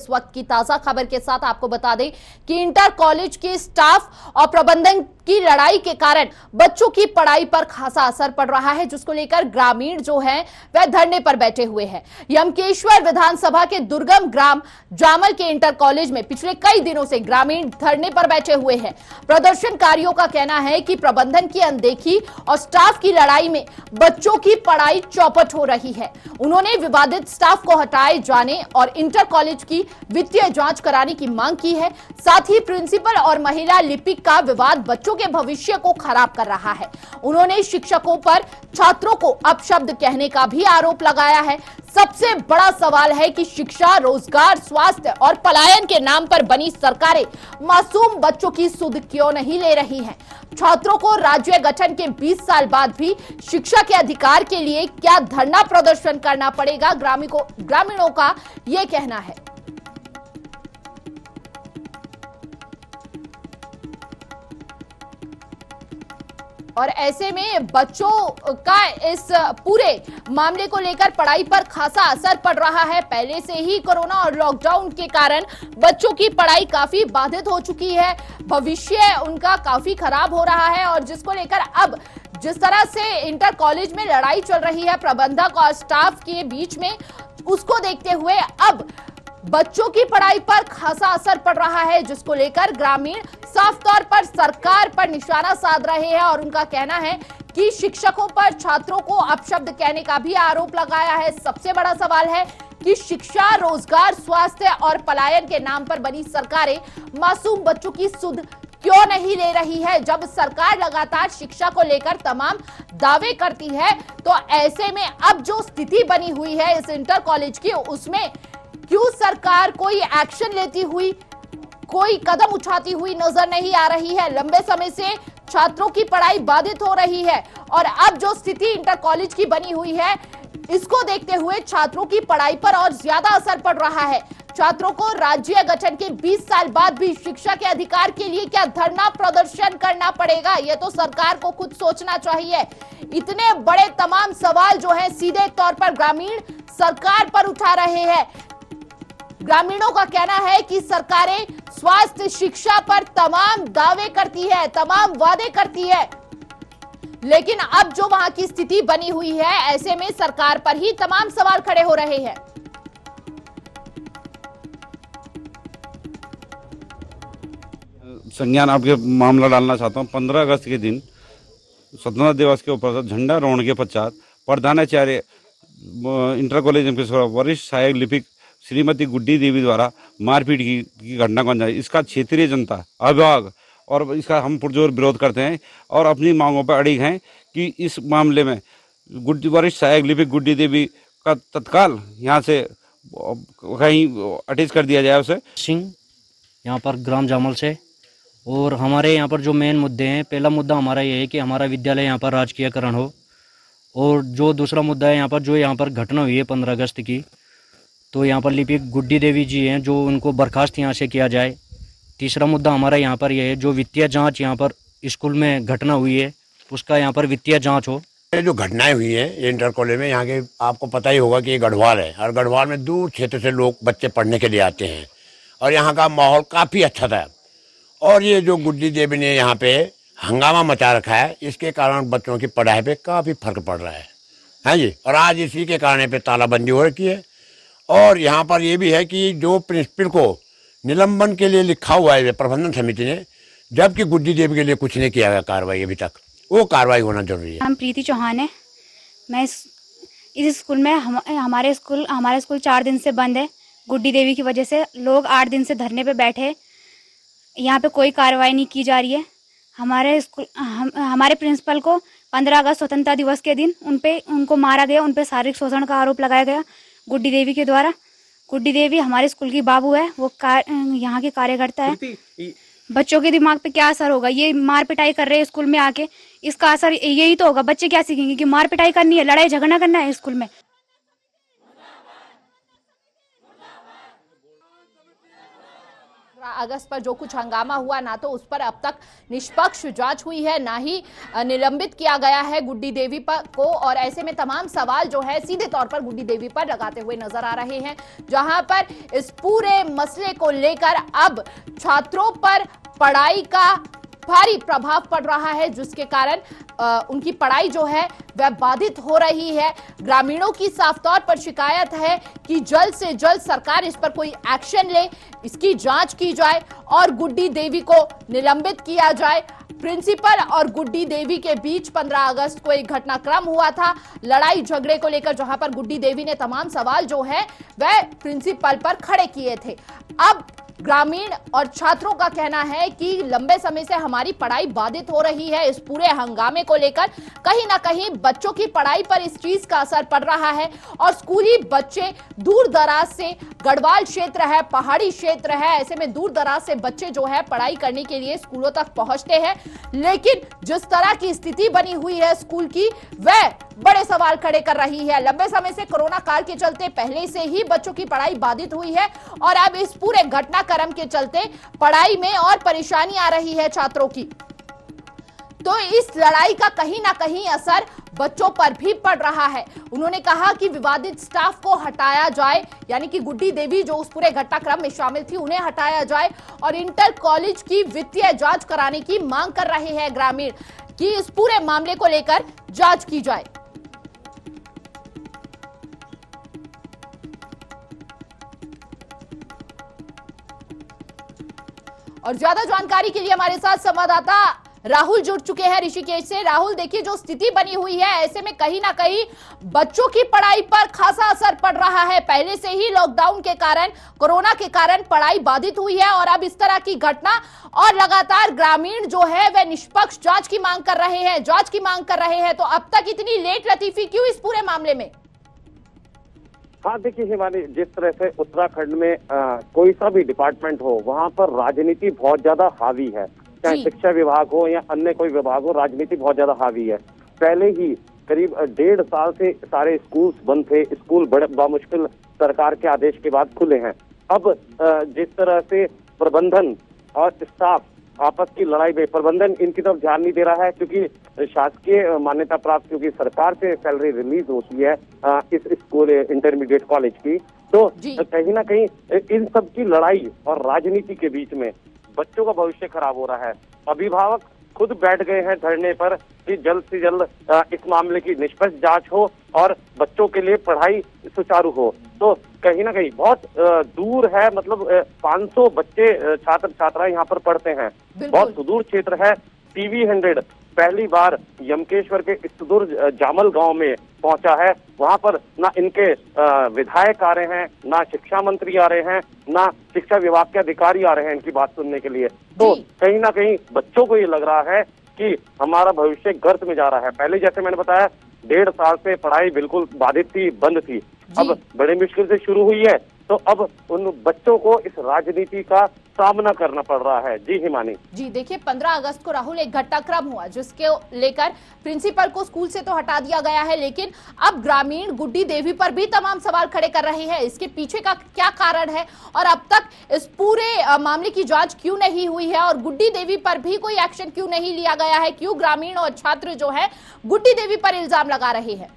इस वक्त की ताजा खबर के साथ आपको बता दें कि इंटर कॉलेज के स्टाफ और प्रबंधन की लड़ाई के कारण बच्चों की पढ़ाई पर खासा असर पड़ रहा है, जिसको लेकर ग्रामीण जो हैं वह धरने पर बैठे हुए हैं। यमकेश्वर विधानसभा के दुर्गम ग्राम जामल के इंटर कॉलेज में पिछले कई दिनों से ग्रामीण धरने पर बैठे हुए हैं। प्रदर्शनकारियों का कहना है कि प्रबंधन की अनदेखी और स्टाफ की लड़ाई में बच्चों की पढ़ाई चौपट हो रही है। उन्होंने विवादित स्टाफ को हटाए जाने और इंटर कॉलेज की वित्तीय जांच कराने की मांग की है। साथ ही प्रिंसिपल और महिला लिपिक का विवाद बच्चों के भविष्य को खराब कर रहा है। उन्होंने शिक्षकों पर छात्रों को अपशब्द कहने का भी आरोप लगाया है। सबसे बड़ा सवाल है कि शिक्षा, रोजगार, स्वास्थ्य और पलायन के नाम पर बनी सरकारें मासूम बच्चों की सुध क्यों नहीं ले रही हैं? छात्रों को राज्य गठन के 20 साल बाद भी शिक्षा के अधिकार के लिए क्या धरना प्रदर्शन करना पड़ेगा? ग्रामीणों का यह कहना है। और ऐसे में बच्चों का इस पूरे मामले को लेकर पढ़ाई पर खासा असर पड़ रहा है। पहले से ही कोरोना और लॉकडाउन के कारण बच्चों की पढ़ाई काफी बाधित हो चुकी है, भविष्य उनका काफी खराब हो रहा है और जिसको लेकर अब जिस तरह से इंटर कॉलेज में लड़ाई चल रही है प्रबंधक और स्टाफ के बीच में, उसको देखते हुए अब बच्चों की पढ़ाई पर खासा असर पड़ रहा है, जिसको लेकर ग्रामीण साफ तौर पर सरकार पर निशाना साध रहे हैं और उनका कहना है कि शिक्षकों पर छात्रों को अपशब्द कहने का भी आरोप लगाया है। सबसे बड़ा सवाल है कि शिक्षा, रोजगार, स्वास्थ्य और पलायन के नाम पर बनी सरकारें मासूम बच्चों की सुध क्यों नहीं ले रही है? जब सरकार लगातार शिक्षा को लेकर तमाम दावे करती है, तो ऐसे में अब जो स्थिति बनी हुई है इस इंटर कॉलेज की, उसमें क्यों सरकार कोई एक्शन लेती हुई, कोई कदम उठाती हुई नजर नहीं आ रही है? लंबे समय से छात्रों की पढ़ाई बाधित हो रही है और अब जो स्थिति इंटर कॉलेज की बनी हुई है, इसको देखते हुए छात्रों की पढ़ाई पर और ज्यादा असर पड़ रहा है। छात्रों को राज्य गठन के 20 साल बाद भी शिक्षा के अधिकार के लिए क्या धरना प्रदर्शन करना पड़ेगा? यह तो सरकार को खुद सोचना चाहिए। इतने बड़े तमाम सवाल जो है सीधे तौर पर ग्रामीण सरकार पर उठा रहे हैं। ग्रामीणों का कहना है कि सरकारें स्वास्थ्य, शिक्षा पर तमाम दावे करती है, तमाम वादे करती है, लेकिन अब जो वहां की स्थिति बनी हुई है, ऐसे में सरकार पर ही तमाम सवाल खड़े हो रहे हैं। संज्ञान आपके मामला डालना चाहता हूं। 15 अगस्त के दिन स्वतंत्रता दिवस के ऊपर झंडा रोहण के पश्चात प्रधानाचार्य इंटर कॉलेज वरिष्ठ सहायक लिपिक श्रीमती गुड्डी देवी द्वारा मारपीट की घटना को अंजाम, इसका क्षेत्रीय जनता, अभिभावक और इसका हम पुरजोर विरोध करते हैं और अपनी मांगों पर अड़िग हैं कि इस मामले में वरिष्ठ सहायक लिपिक गुड्डी देवी का तत्काल यहाँ से कहीं अटैच कर दिया जाए उसे। सिंह यहाँ पर ग्राम जामल से। और हमारे यहाँ पर जो मेन मुद्दे हैं, पहला मुद्दा हमारा ये है कि हमारा विद्यालय यहाँ पर राजकीयकरण हो, और जो दूसरा मुद्दा है यहाँ पर घटना हुई है 15 अगस्त की, तो यहाँ पर लिपिक गुड्डी देवी जी हैं, जो उनको बर्खास्त यहाँ से किया जाए। तीसरा मुद्दा हमारा यहाँ पर यह है, जो वित्तीय जांच यहाँ पर स्कूल में घटना हुई है, उसका यहाँ पर वित्तीय जांच हो। जो घटनाएं हुई हैं ये इंटर कॉलेज में, यहाँ के आपको पता ही होगा कि ये गढ़वाल है और गढ़वाल में दूर क्षेत्र से लोग बच्चे पढ़ने के लिए आते हैं और यहाँ का माहौल काफ़ी अच्छा था। और ये जो गुड्डी देवी ने यहाँ पे हंगामा मचा रखा है, इसके कारण बच्चों की पढ़ाई पे काफ़ी फर्क पड़ रहा है, हाँ जी। और आज इसी के कारण पे तालाबंदी हो रखी है। और यहाँ पर ये भी है कि जो प्रिंसिपल को निलंबन के लिए लिखा हुआ है प्रबंधन समिति ने, जबकि गुड्डी देवी के लिए कुछ नहीं किया गया कार्रवाई अभी तक, वो कार्रवाई होना जरूरी है। नाम प्रीति चौहान है। मैं इस स्कूल में हमारे स्कूल 4 दिन से बंद है। गुड्डी देवी की वजह से लोग 8 दिन से धरने पे बैठे, यहाँ पे कोई कार्रवाई नहीं की जा रही है। हमारे प्रिंसिपल को 15 अगस्त स्वतंत्रता दिवस के दिन उनको मारा गया, उन पे शारीरिक शोषण का आरोप लगाया गया गुड्डी देवी के द्वारा। गुड्डी देवी हमारे स्कूल की बाबू है, वो यहाँ की कार्यकर्ता है। बच्चों के दिमाग पे क्या असर होगा? ये मार पिटाई कर रहे हैं स्कूल में आके, इसका असर यही तो होगा। बच्चे क्या सीखेंगे कि मार पिटाई करनी है, लड़ाई झगड़ा करना है स्कूल में। अगस्त पर जो कुछ हंगामा हुआ, ना तो उस पर अब तक निष्पक्ष जांच हुई है, ना ही निलंबित किया गया है गुड्डी देवी को। और ऐसे में तमाम सवाल जो है सीधे तौर पर गुड्डी देवी पर लगाते हुए नजर आ रहे हैं, जहां पर इस पूरे मसले को लेकर अब छात्रों पर पढ़ाई का भारी प्रभाव पड़ रहा है, जिसके कारण उनकी पढ़ाई जो है वह बाधित हो रही है। ग्रामीणों की साफ तौर पर शिकायत है कि जल्द से जल्द सरकार इस पर कोई एक्शन ले, इसकी जांच की जाए और गुड्डी देवी को निलंबित किया जाए। प्रिंसिपल और गुड्डी देवी के बीच 15 अगस्त को एक घटनाक्रम हुआ था, लड़ाई झगड़े को लेकर, जहां पर गुड्डी देवी ने तमाम सवाल जो है वह प्रिंसिपल पर खड़े किए थे। अब ग्रामीण और छात्रों का कहना है कि लंबे समय से हमारी पढ़ाई बाधित हो रही है। इस पूरे हंगामे को लेकर कहीं ना कहीं बच्चों की पढ़ाई पर इस चीज का असर पड़ रहा है और स्कूली बच्चे दूर दराज से, गढ़वाल क्षेत्र है, पहाड़ी क्षेत्र है, ऐसे में दूर दराज से बच्चे जो है पढ़ाई करने के लिए स्कूलों तक पहुंचते हैं। लेकिन जिस तरह की स्थिति बनी हुई है स्कूल की, वह बड़े सवाल खड़े कर रही है। लंबे समय से कोरोना काल के चलते पहले से ही बच्चों की पढ़ाई बाधित हुई है और अब इस पूरे घटनाक्रम के चलते पढ़ाई में और परेशानी आ रही है छात्रों की। तो इस लड़ाई का कहीं ना कहीं असर बच्चों पर भी पड़ रहा है। उन्होंने कहा कि विवादित स्टाफ को हटाया जाए, यानी कि गुड्डी देवी जो उस पूरे घटनाक्रम में शामिल थी उन्हें हटाया जाए और इंटर कॉलेज की वित्तीय जांच कराने की मांग कर रहे हैं ग्रामीण कि इस पूरे मामले को लेकर जांच की जाए। और ज्यादा जानकारी के लिए हमारे साथ संवाददाता राहुल जुड़ चुके हैं ऋषिकेश से। राहुल, देखिए जो स्थिति बनी हुई है, ऐसे में कहीं ना कहीं बच्चों की पढ़ाई पर खासा असर पड़ रहा है। पहले से ही लॉकडाउन के कारण, कोरोना के कारण पढ़ाई बाधित हुई है और अब इस तरह की घटना, और लगातार ग्रामीण जो है वह निष्पक्ष जांच की मांग कर रहे हैं, तो अब तक इतनी लेट लतीफी क्यों इस पूरे मामले में? हाँ देखिए हिमानी, जिस तरह से उत्तराखंड में कोई सा भी डिपार्टमेंट हो, वहाँ पर राजनीति बहुत ज्यादा हावी है, चाहे शिक्षा विभाग हो या अन्य कोई विभाग हो, राजनीति बहुत ज्यादा हावी है। पहले ही करीब 1.5 साल से सारे स्कूल्स बंद थे, स्कूल बड़े बामुश्किल सरकार के आदेश के बाद खुले हैं। अब जिस तरह से प्रबंधन और स्टाफ आपस की लड़ाई में, प्रबंधन इनकी तरफ ध्यान नहीं दे रहा है क्योंकि शासकीय मान्यता प्राप्त, क्योंकि सरकार से सैलरी रिलीज होती है इस स्कूल इंटरमीडिएट कॉलेज की, तो कहीं ना कहीं इन सब की लड़ाई और राजनीति के बीच में बच्चों का भविष्य खराब हो रहा है। अभिभावक खुद बैठ गए हैं धरने पर कि जल्द से जल्द इस मामले की निष्पक्ष जांच हो और बच्चों के लिए पढ़ाई सुचारू हो। तो कहीं ना कहीं बहुत दूर है, मतलब 500 बच्चे छात्र छात्राएं यहाँ पर पढ़ते हैं, बहुत सुदूर क्षेत्र है। टीवी 100 पहली बार यमकेश्वर के सुदूर जामल गांव में पहुंचा है। वहां पर ना इनके विधायक आ रहे हैं, ना शिक्षा मंत्री आ रहे हैं, ना शिक्षा विभाग के अधिकारी आ रहे हैं इनकी बात सुनने के लिए। तो कहीं ना कहीं बच्चों को ये लग रहा है कि हमारा भविष्य गर्त में जा रहा है। पहले जैसे मैंने बताया 1.5 साल से पढ़ाई बिल्कुल बाधित थी, बंद थी, अब बड़ी मुश्किल से शुरू हुई है, तो अब उन बच्चों को इस राजनीति का सामना करना पड़ रहा है। जी हिमानी जी, देखिए 15 अगस्त को राहुल एक घटनाक्रम हुआ जिसके लेकर प्रिंसिपल को स्कूल से तो हटा दिया गया है, लेकिन अब ग्रामीण गुड्डी देवी पर भी तमाम सवाल खड़े कर रहे हैं। इसके पीछे का क्या कारण है और अब तक इस पूरे मामले की जांच क्यों नहीं हुई है और गुड्डी देवी पर भी कोई एक्शन क्यों नहीं लिया गया है? क्यों ग्रामीण और छात्र जो है गुड्डी देवी पर इल्जाम लगा रहे हैं?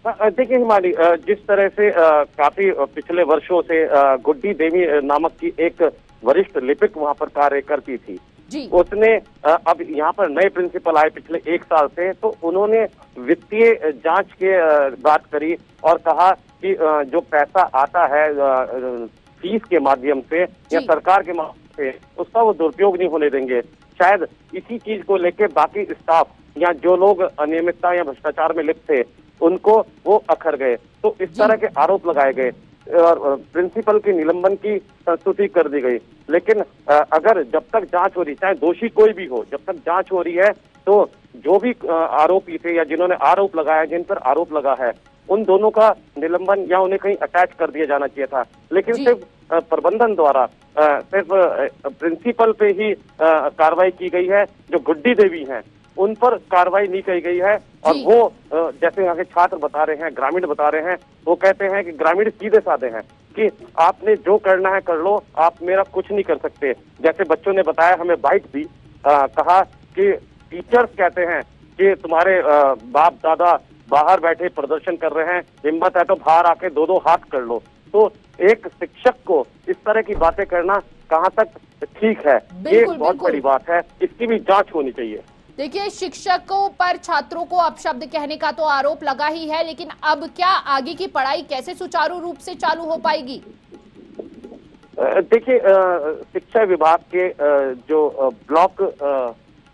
देखिए हिमानी, जिस तरह से काफी पिछले वर्षों से गुड्डी देवी नामक की एक वरिष्ठ लिपिक वहां पर कार्य करती थी जी। उसने अब यहाँ पर नए प्रिंसिपल आए पिछले 1 साल से, तो उन्होंने वित्तीय जांच के बात करी और कहा कि जो पैसा आता है फीस के माध्यम से या सरकार के माध्यम से, उसका वो दुरुपयोग नहीं होने देंगे। शायद इसी चीज को लेके बाकी स्टाफ या जो लोग अनियमितता या भ्रष्टाचार में लिप्त थे उनको वो अखर गए। तो इस तरह के आरोप लगाए गए और प्रिंसिपल की निलंबन की संस्तुति कर दी गई। लेकिन अगर जब तक जांच हो रही, चाहे दोषी कोई भी हो, जब तक जांच हो रही है, तो जो भी आरोपी थे या जिन्होंने आरोप लगाया, जिन पर आरोप लगा है, उन दोनों का निलंबन या उन्हें कहीं अटैच कर दिया जाना चाहिए था। लेकिन सिर्फ प्रबंधन द्वारा सिर्फ प्रिंसिपल पे ही कार्रवाई की गई है। जो गुड्डी देवी हैं उन पर कार्रवाई नहीं की गई है। और वो जैसे यहाँ के छात्र बता रहे हैं, ग्रामीण बता रहे हैं, वो कहते हैं कि ग्रामीण सीधे साधे हैं कि आपने जो करना है कर लो, आप मेरा कुछ नहीं कर सकते। जैसे बच्चों ने बताया, हमें बाइट दी, कहा कि टीचर्स कहते हैं कि तुम्हारे बाप दादा बाहर बैठे प्रदर्शन कर रहे हैं, हिम्मत है तो बाहर आके दो दो हाथ कर लो। तो एक शिक्षक को इस तरह की बातें करना कहाँ तक ठीक है, ये बहुत बड़ी बात है, इसकी भी जांच होनी चाहिए। देखिए, शिक्षकों पर छात्रों को अपशब्द कहने का तो आरोप लगा ही है, लेकिन अब क्या आगे की पढ़ाई कैसे सुचारू रूप से चालू हो पाएगी? देखिए, शिक्षा विभाग के जो ब्लॉक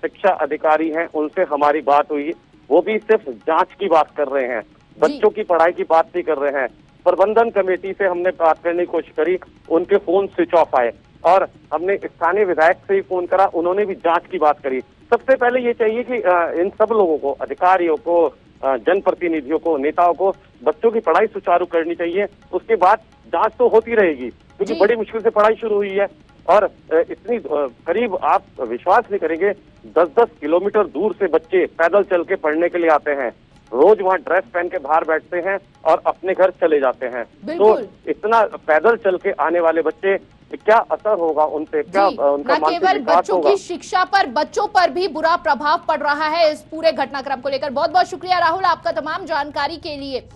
शिक्षा अधिकारी हैं, उनसे हमारी बात हुई, वो भी सिर्फ जांच की बात कर रहे हैं, बच्चों की पढ़ाई की बात नहीं कर रहे हैं। प्रबंधन कमेटी से हमने बात करने की कोशिश करी, उनके फोन स्विच ऑफ आए, और हमने स्थानीय विधायक से ही फोन करा, उन्होंने भी जांच की बात करी। सबसे पहले ये चाहिए कि इन सब लोगों को, अधिकारियों को, जनप्रतिनिधियों को, नेताओं को बच्चों की पढ़ाई सुचारू करनी चाहिए। उसके बाद जांच तो होती रहेगी, क्योंकि बड़ी मुश्किल से पढ़ाई शुरू हुई है। और इतनी करीब, आप विश्वास नहीं करेंगे, 10-10 किलोमीटर दूर से बच्चे पैदल चल के पढ़ने के लिए आते हैं, रोज वहाँ ड्रेस पहन के बाहर बैठते हैं और अपने घर चले जाते हैं। तो इतना पैदल चल के आने वाले बच्चे, क्या असर होगा उन पे, क्या उनका न केवल बच्चों की शिक्षा पर, बच्चों पर भी बुरा प्रभाव पड़ रहा है इस पूरे घटनाक्रम को लेकर। बहुत बहुत शुक्रिया राहुल आपका तमाम जानकारी के लिए।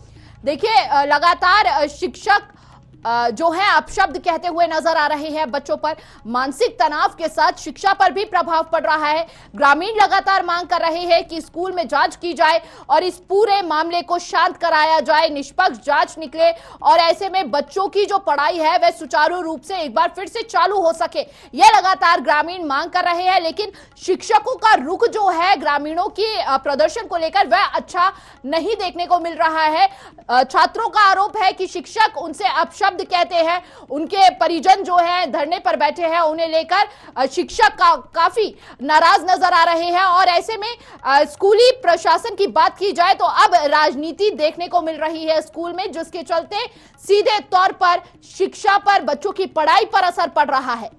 देखिए, लगातार शिक्षक जो है अपशब्द कहते हुए नजर आ रहे हैं बच्चों पर। मानसिक तनाव के साथ शिक्षा पर भी प्रभाव पड़ रहा है। ग्रामीण लगातार मांग कर रहे हैं कि स्कूल में जांच की जाए और इस पूरे मामले को शांत कराया जाए, निष्पक्ष जांच निकले और ऐसे में बच्चों की जो पढ़ाई है वह सुचारू रूप से एक बार फिर से चालू हो सके, यह लगातार ग्रामीण मांग कर रहे हैं। लेकिन शिक्षकों का रुख जो है ग्रामीणों की प्रदर्शन को लेकर, वह अच्छा नहीं देखने को मिल रहा है। छात्रों का आरोप है कि शिक्षक उनसे अपशब्द कहते हैं, उनके परिजन जो हैं धरने पर बैठे हैं, उन्हें लेकर शिक्षक काफी नाराज नजर आ रहे हैं। और ऐसे में स्कूली प्रशासन की बात की जाए तो अब राजनीति देखने को मिल रही है स्कूल में, जिसके चलते सीधे तौर पर शिक्षा पर, बच्चों की पढ़ाई पर असर पड़ रहा है।